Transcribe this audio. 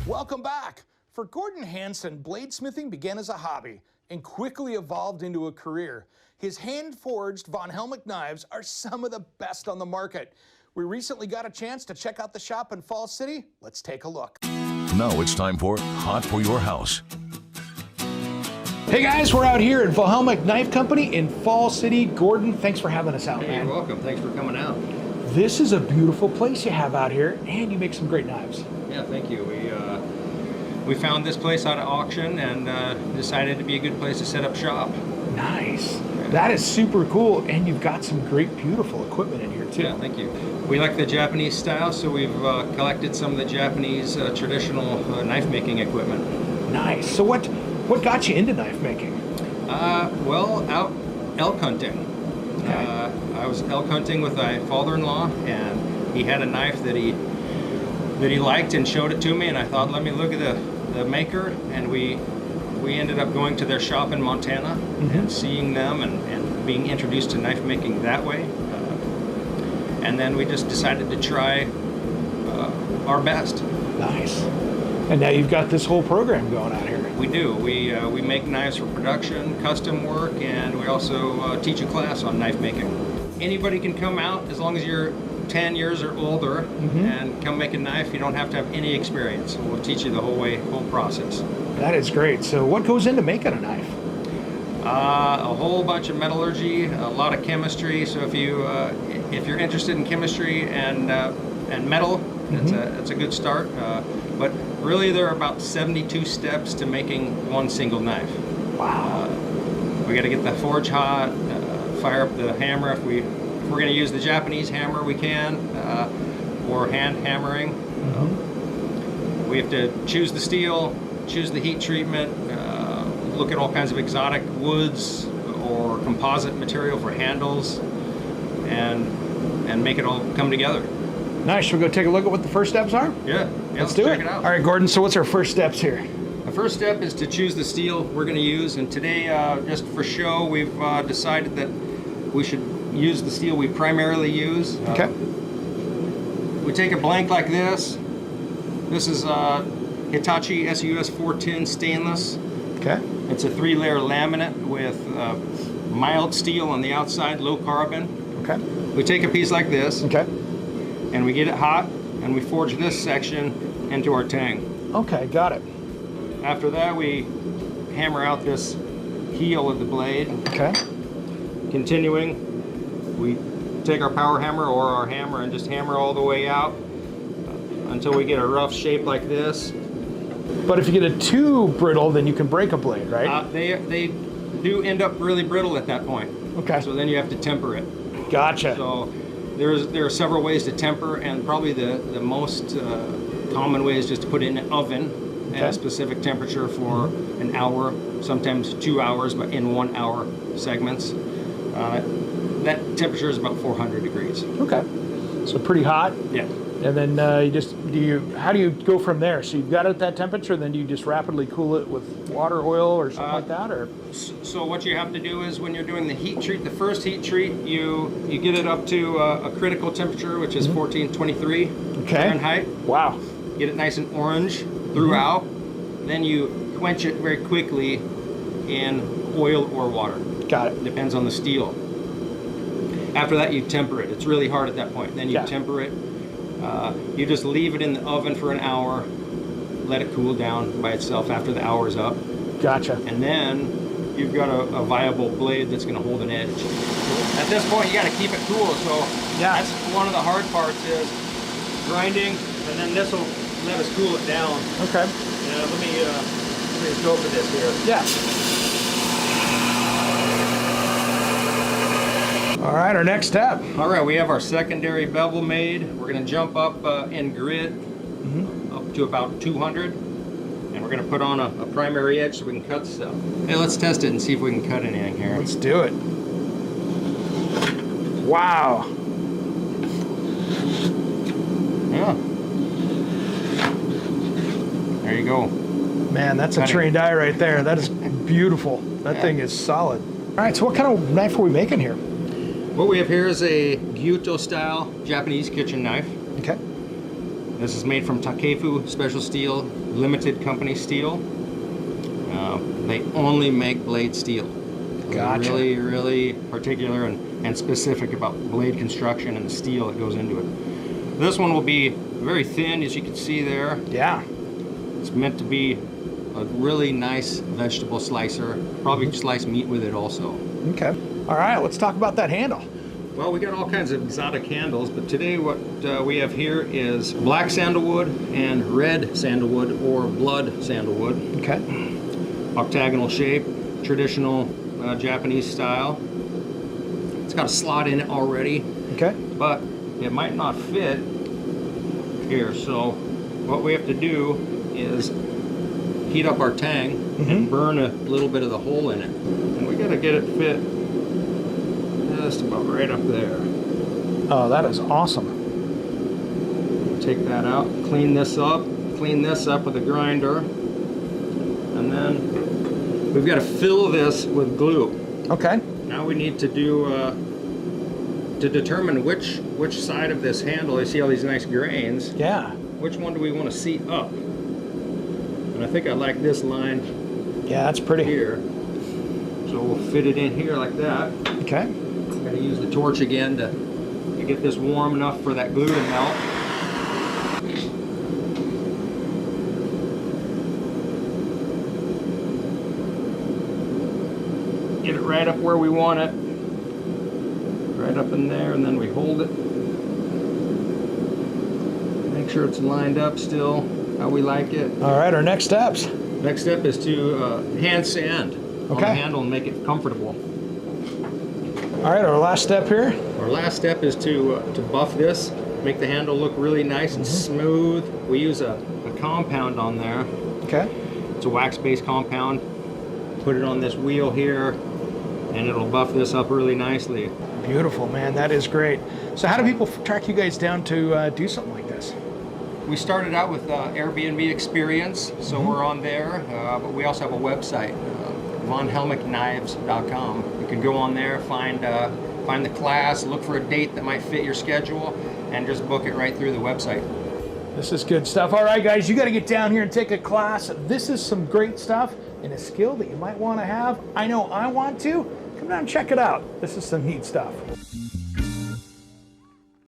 Welcome back. For Gordon Hanson, bladesmithing began as a hobby and quickly evolved into a career. His hand-forged Vonhelmick knives are some of the best on the market. We recently got a chance to check out the shop in Fall City. Let's take a look. Now it's time for Hot for Your House. Hey guys, we're out here at Vonhelmick Knife Company in Fall City. Gordon, thanks for having us out, man. You're welcome. Thanks for coming out. This is a beautiful place you have out here, and you make some great knives. Yeah, thank you. We found this place at an auction and decided to be a good place to set up shop. Nice. That is super cool, and you've got some great, beautiful equipment in here too. Yeah, thank you. We like the Japanese style, so we've collected some of the Japanese traditional knife making equipment. Nice. So what got you into knife making? Well, out elk hunting. Okay. I was elk hunting with my father-in-law, and he had a knife that he liked and showed it to me, and I thought, let me look at the maker, and we ended up going to their shop in Montana and seeing them and being introduced to knife making that way. And then we just decided to try our best. Nice. And now you've got this whole program going out here. We do. We make knives for production, custom work, and we also teach a class on knife making. Anybody can come out as long as you're 10 years or older and come make a knife. You don't have to have any experience. We'll teach you the whole process. That is great. So what goes into making a knife? A whole bunch of metallurgy, a lot of chemistry. So if you're interested in chemistry and metal, that's a good start. But really, there are about 72 steps to making one single knife. Wow. We got to get the forge hot, fire up the hammer. If we're going to use the Japanese hammer, we can, or hand hammering. We have to choose the steel, choose the heat treatment, look at all kinds of exotic woods or composite material for handles, and make it all come together. Nice. Should we go take a look at what the first steps are? Yeah, let's do check it. it out. All right, Gordon, so what's our first steps here? The first step is to choose the steel we're going to use, and today, just for show, we've decided that we should use the steel we primarily use. Okay. We take a blank like this. This is Hitachi SUS 410 stainless. Okay. It's a 3-layer laminate with mild steel on the outside, low carbon. Okay. We take a piece like this. Okay. And we get it hot, and we forge this section into our tang. Okay, got it. After that, we hammer out this heel of the blade. Okay. Continuing, we take our power hammer or our hammer and just hammer all the way out until we get a rough shape like this. But if you get it too brittle, then you can break a blade, right? They do end up really brittle at that point. Okay. So then you have to temper it. Gotcha. So there are several ways to temper, and probably the most common way is just to put it in an oven at a specific temperature for an hour, sometimes 2 hours, but in 1 hour segments. That temperature is about 400 degrees. Okay. So pretty hot. Yeah. And then how do you go from there? So you've got it at that temperature, then do you just rapidly cool it with water, oil, or something like that, or? So what you have to do is when you're doing the heat treat, the first heat treat, you get it up to a critical temperature, which is 1423 Fahrenheit. Wow. Get it nice and orange throughout. Then you quench it very quickly in oil or water. Got it. Depends on the steel. After that, you temper it. It's really hard at that point. Then you temper it. You just leave it in the oven for an hour, let it cool down by itself after the hour's up. Gotcha. And then you've got a viable blade that's going to hold an edge. At this point, you got to keep it cool. So that's one of the hard parts is grinding, and then this will let us cool it down. Okay. Let me just go for this here. Yeah. All right, our next step. All right, we have our secondary bevel made. We're going to jump up in grid up to about 200, and we're going to put on a primary edge so we can cut stuff. Hey, let's test it and see if we can cut anything here. Let's do it. Wow. Yeah. There you go. Man, that's a trained eye right there. That is beautiful. That thing is solid. All right, so what kind of knife are we making here? What we have here is a Gyuto style Japanese kitchen knife. Okay. This is made from Takefu Special Steel Limited Company steel. They only make blade steel. Gotcha. Really, really particular and specific about blade construction and the steel that goes into it. This one will be very thin, as you can see there. Yeah. It's meant to be a really nice vegetable slicer. Probably slice meat with it also. Okay. All right, let's talk about that handle. Well, we got all kinds of exotic handles, but today what we have here is black sandalwood and red sandalwood or blood sandalwood. Okay. Octagonal shape, traditional Japanese style. It's got a slot in it already, Okay. but it might not fit here. So what we have to do is heat up our tang and burn a little bit of the hole in it. And we gotta get it fit just about right up there. Oh, that is awesome. Take that out, clean this up with a grinder, and then we've got to fill this with glue. Okay. Now we need to do to determine which side of this handle. You see all these nice grains. Yeah. Which one do we want to seat up? And I think I like this line Yeah, that's pretty. here. So we'll fit it in here like that. Okay. Got to use the torch again to get this warm enough for that glue to melt. Get it right up where we want it. Right up in there, and then we hold it. Make sure it's lined up still how we like it. All right, our next steps. Next step is to hand sand on the Okay. handle and make it comfortable. All right, our last step here. Our last step is to buff this, make the handle look really nice and smooth. We use a compound on there. Okay. It's a wax-based compound. Put it on this wheel here, and it'll buff this up really nicely. Beautiful, man. That is great. So how do people track you guys down to do something like this? We started out with Airbnb experience, so we're on there, but we also have a website, Vonhelmick.com. You can go on there, find the class, look for a date that might fit your schedule, and just book it right through the website. This is good stuff. All right, guys, you got to get down here and take a class. This is some great stuff and a skill that you might want to have. I know I want to. Come down and check it out. This is some neat stuff.